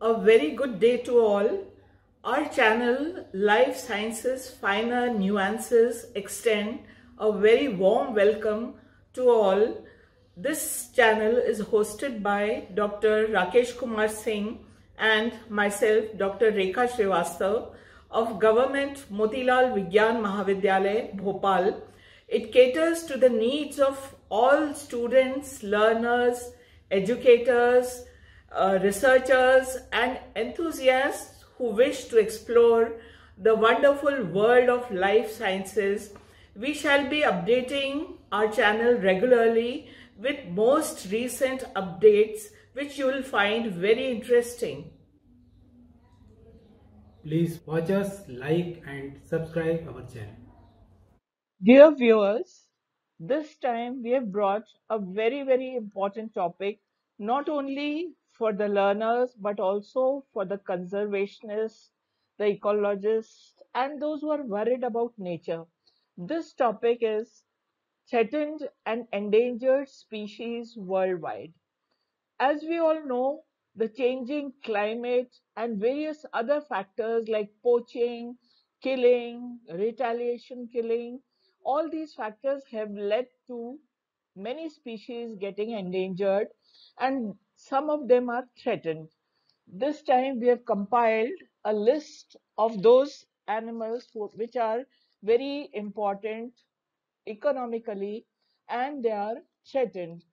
A very good day to all. Our channel, Life Sciences Finer Nuances, extend a very warm welcome to all. This channel is hosted by Dr. Rakesh Kumar Singh and myself, Dr. Rekha Shrivastav of Government Motilal Vigyan Mahavidyalaya, Bhopal. It caters to the needs of all students, learners, educators, researchers and enthusiasts who wish to explore the wonderful world of life sciences. We shall be updating our channel regularly with most recent updates, which you will find very interesting. Please watch us, like and subscribe our channel. Dear viewers, this time we have brought a very important topic, not only for the learners but also for the conservationists, the ecologists, and those who are worried about nature. This topic is threatened and endangered species worldwide. As we all know, the changing climate and various other factors like poaching, killing, retaliation killing, all these factors have led to many species getting endangered and some of them are threatened. This time we have compiled a list of those animals which are very important economically and they are threatened.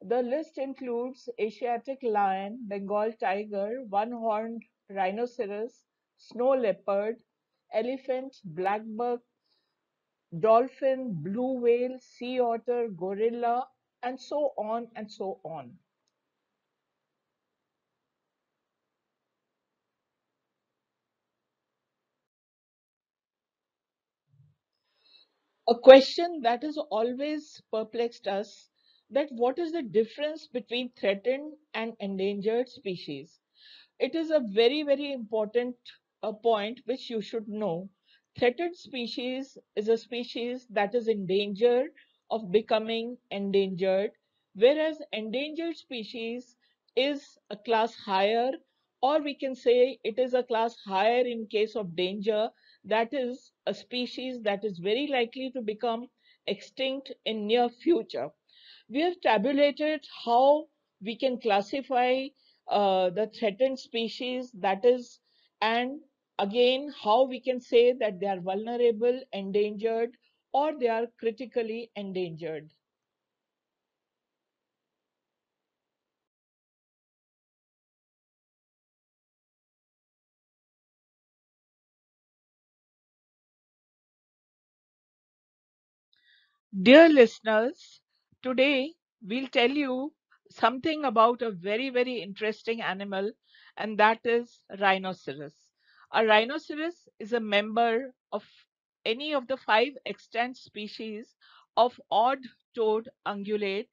The list includes Asiatic lion, Bengal tiger, one-horned rhinoceros, snow leopard, elephant, black buck, dolphin, blue whale, sea otter, gorilla, and so on and so on. A question that has always perplexed us, that what is the difference between threatened and endangered species? It is a very important point which you should know. Threatened species is a species that is in danger of becoming endangered, whereas endangered species is a class higher, or we can say it is a class higher in case of danger. That is a species that is very likely to become extinct in near future. We have tabulated how we can classify the threatened species, that is, and again how we can say that they are vulnerable, endangered, or they are critically endangered. Dear listeners, today we'll tell you something about a very interesting animal, and that is rhinoceros. A rhinoceros is a member of any of the five extant species of odd-toed ungulate,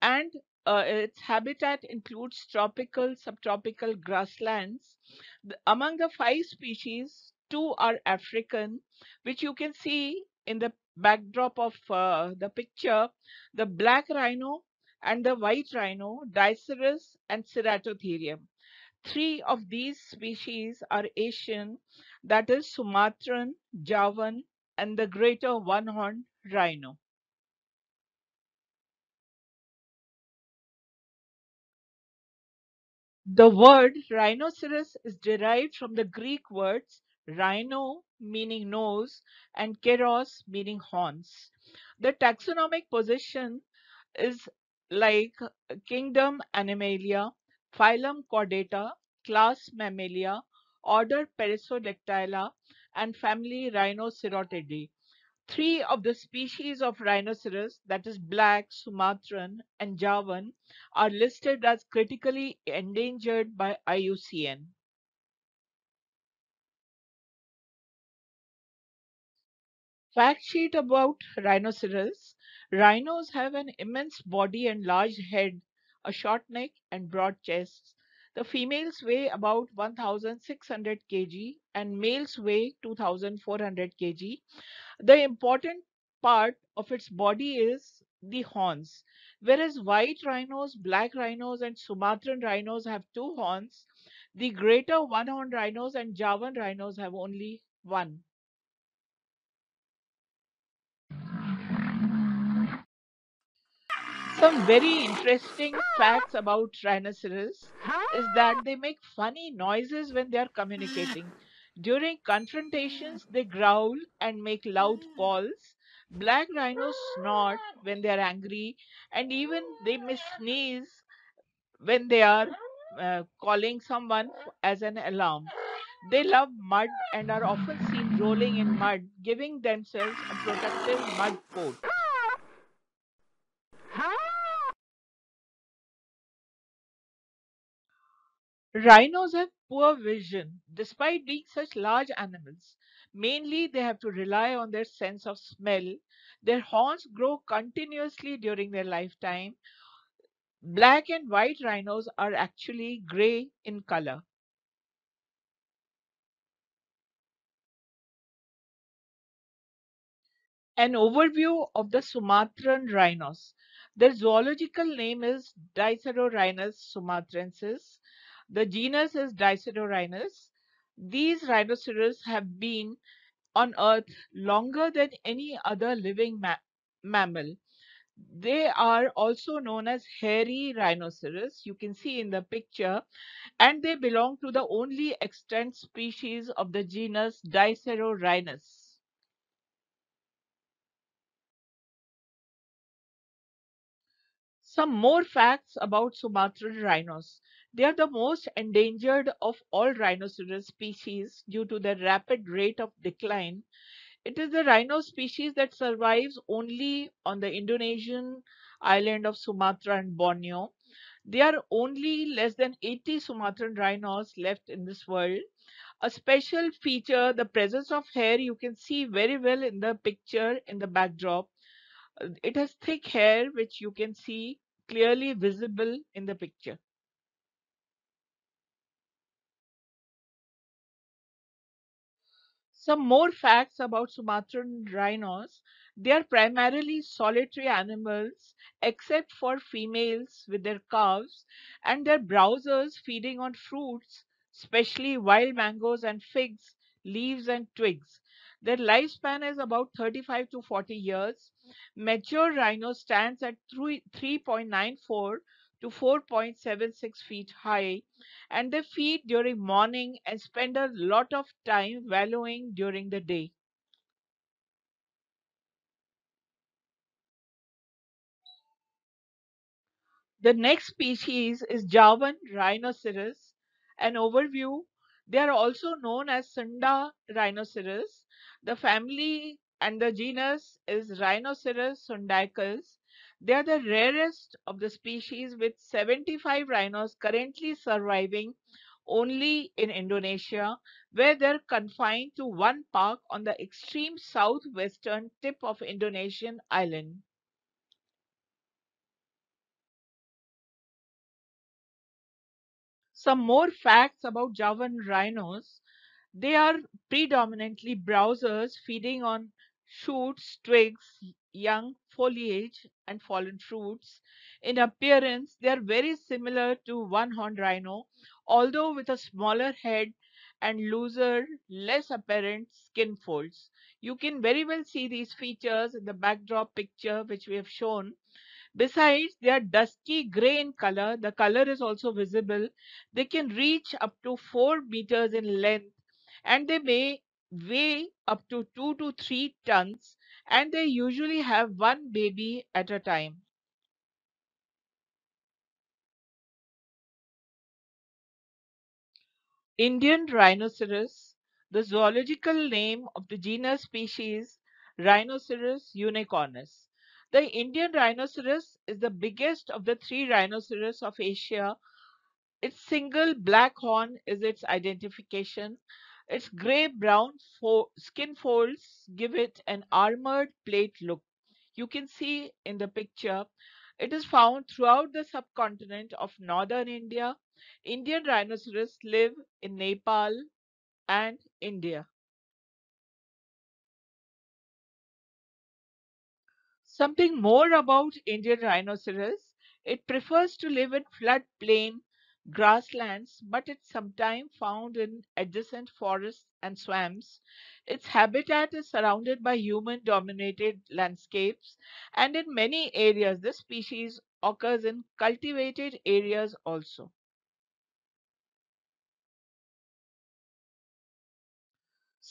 and its habitat includes tropical, subtropical grasslands. Among the five species, two are African, which you can see in the backdrop of the picture, the black rhino and the white rhino, Diceras and Ceratotherium. Three of these species are Asian, that is Sumatran, Javan, and the greater one-horned rhino. The word rhinoceros is derived from the Greek words rhino, meaning nose, and keros, meaning horns. The taxonomic position is like kingdom Animalia, phylum Chordata, class Mammalia, order Perissodactyla, and family Rhinocerotidae. Three of the species of rhinoceros, that is black, Sumatran, and Javan, are listed as critically endangered by IUCN. Fact sheet about rhinoceros. Rhinos have an immense body and large head, a short neck, and broad chests. The females weigh about 1,600 kg and males weigh 2,400 kg. The important part of its body is the horns. Whereas white rhinos, black rhinos, and Sumatran rhinos have two horns, The greater one-horned rhinos and Javan rhinos have only one. Some very interesting facts about rhinoceros is that they make funny noises when they are communicating. During confrontations, they growl and make loud calls. Black rhinos snort when they are angry, and even they may sneeze when they are calling someone as an alarm. They love mud and are often seen rolling in mud, giving themselves a protective mud coat. Rhinos have poor vision despite being such large animals. Mainly, they have to rely on their sense of smell. Their horns grow continuously during their lifetime. Black and white rhinos are actually gray in color. An overview of the Sumatran rhinos. Their zoological name is Dicerorhinus sumatrensis. The genus is Dicerorhinus. These rhinoceros have been on Earth longer than any other living mammal. They are also known as hairy rhinoceros, you can see in the picture, and they belong to the only extant species of the genus Dicerorhinus. Some more facts about Sumatran rhinos. They are the most endangered of all rhinoceros species due to their rapid rate of decline. It is the rhino species that survives only on the Indonesian island of Sumatra and Borneo. There are only less than 80 Sumatran rhinos left in this world. A special feature, the presence of hair, you can see very well in the picture in the backdrop. It has thick hair, which you can see clearly visible in the picture. Some more facts about Sumatran rhinos. They are primarily solitary animals, except for females with their calves, and their browsers feeding on fruits, especially wild mangoes and figs, leaves and twigs. Their lifespan is about 35 to 40 years. Mature rhino stands at 3.94 to 4.76 feet high, and they feed during morning and spend a lot of time wallowing during the day. The next species is Javan Rhinoceros. An overview. They are also known as Sunda rhinoceros. The family and the genus is Rhinoceros sundaicus. They are the rarest of the species, with 75 rhinos currently surviving only in Indonesia, where they're confined to one park on the extreme southwestern tip of Indonesian island. Some more facts about Javan rhinos. They are predominantly browsers feeding on shoots, twigs, young foliage, and fallen fruits. In appearance, they are very similar to one horned rhino, although with a smaller head and looser, less apparent skin folds. You can very well see these features in the backdrop picture which we have shown. Besides, they are dusky gray in color. The color is also visible. They can reach up to 4 meters in length, and they may weigh up to 2 to 3 tons, and they usually have one baby at a time. Indian rhinoceros, the zoological name of the genus species Rhinoceros unicornis. The Indian rhinoceros is the biggest of the three rhinoceros of Asia. Its single black horn is its identification. Its gray brown skin folds give it an armored plate look. You can see in the picture, it is found throughout the subcontinent of northern India. Indian rhinoceros live in Nepal and India. Something more about Indian rhinoceros. It prefers to live in floodplain grasslands, but it's sometimes found in adjacent forests and swamps. Its habitat is surrounded by human dominated landscapes, and in many areas, this species occurs in cultivated areas also.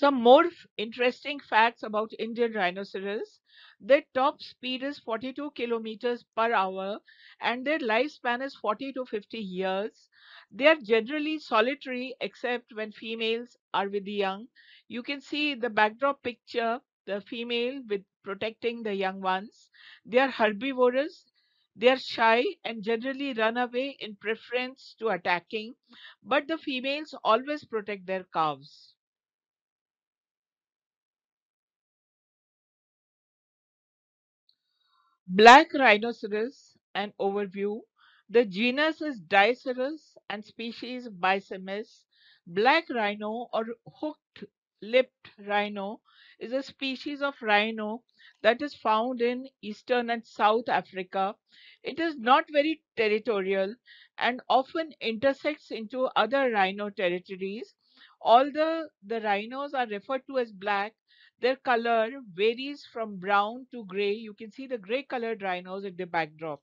Some more interesting facts about Indian rhinoceros. Their top speed is 42 kilometers per hour and their lifespan is 40 to 50 years. They are generally solitary except when females are with the young. You can see the backdrop picture, the female with protecting the young ones. They are herbivorous. They are shy and generally run away in preference to attacking, but the females always protect their calves. Black rhinoceros, an overview. The genus is Diceros and species Bicemis. Black rhino or hooked-lipped rhino is a species of rhino that is found in eastern and South Africa. It is not very territorial and often intersects into other rhino territories. Although the rhinos are referred to as black, their color varies from brown to gray. You can see the gray colored rhinos in the backdrop.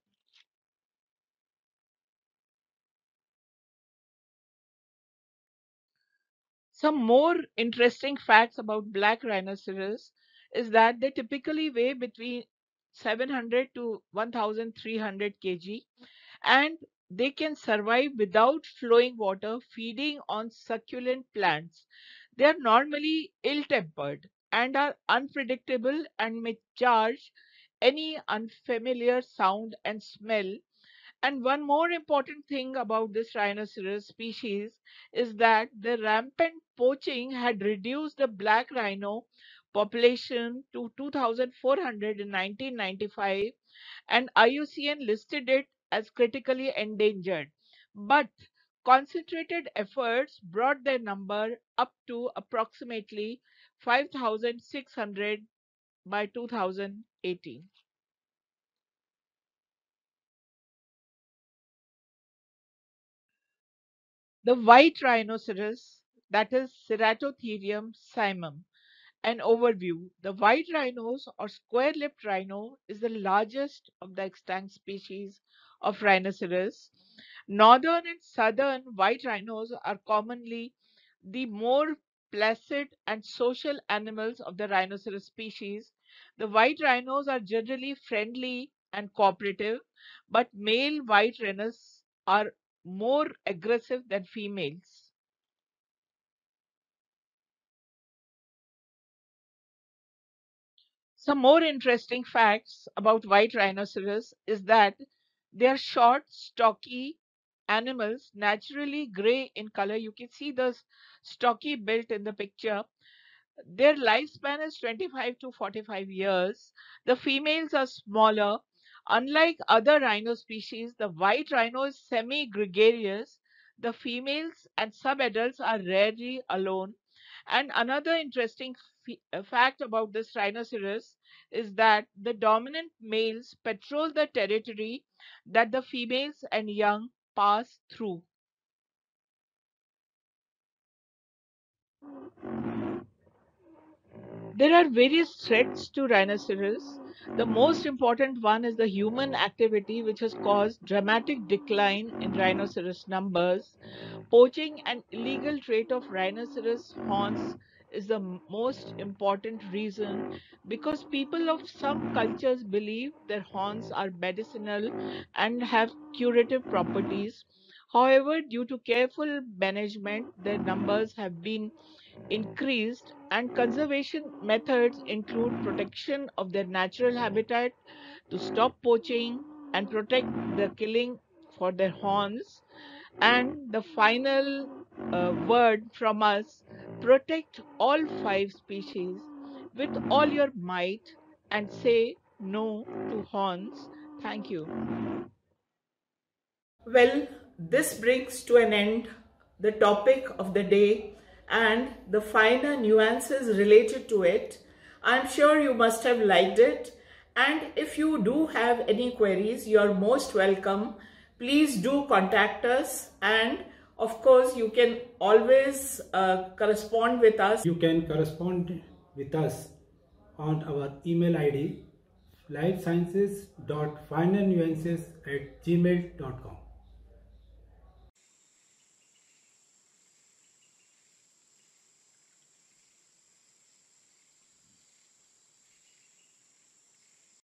Some more interesting facts about black rhinoceros is that they typically weigh between 700 to 1300 kg and they can survive without flowing water feeding on succulent plants. They are normally ill tempered and are unpredictable and may charge any unfamiliar sound and smell. And one more important thing about this rhinoceros species is that the rampant poaching had reduced the black rhino population to 2,400 in 1995, and IUCN listed it as critically endangered. But concentrated efforts brought their number up to approximately 5,600 by 2018. The white rhinoceros, that is Ceratotherium cymum. An overview. The white rhinos or square-lipped rhino is the largest of the extant species of rhinoceros. Northern and southern white rhinos are commonly the more placid and social animals of the rhinoceros species. The white rhinos are generally friendly and cooperative, but male white rhinos are more aggressive than females. Some more interesting facts about white rhinoceros is that they are short, stocky animals, naturally gray in color. You can see the stocky built in the picture. Their lifespan is 25 to 45 years. The females are smaller. Unlike other rhino species, the white rhino is semi-gregarious. The females and subadults are rarely alone. And another interesting fact about this rhinoceros is that the dominant males patrol the territory that the females and young pass through. There are various threats to rhinoceros. The most important one is the human activity, which has caused dramatic decline in rhinoceros numbers. Poaching and illegal trade of rhinoceros horns is the most important reason because people of some cultures believe their horns are medicinal and have curative properties. However, due to careful management, their numbers have been increased, and conservation methods include protection of their natural habitat to stop poaching and protect the killing for their horns. And the final word from us, protect all five species with all your might and say no to horns. Thank you. Well, this brings to an end the topic of the day and the finer nuances related to it. I'm sure you must have liked it. And if you do have any queries, you're most welcome please do contact us, and of course you can always correspond with us. You can correspond with us on our email ID lifesciences.finalnuances@gmail.com.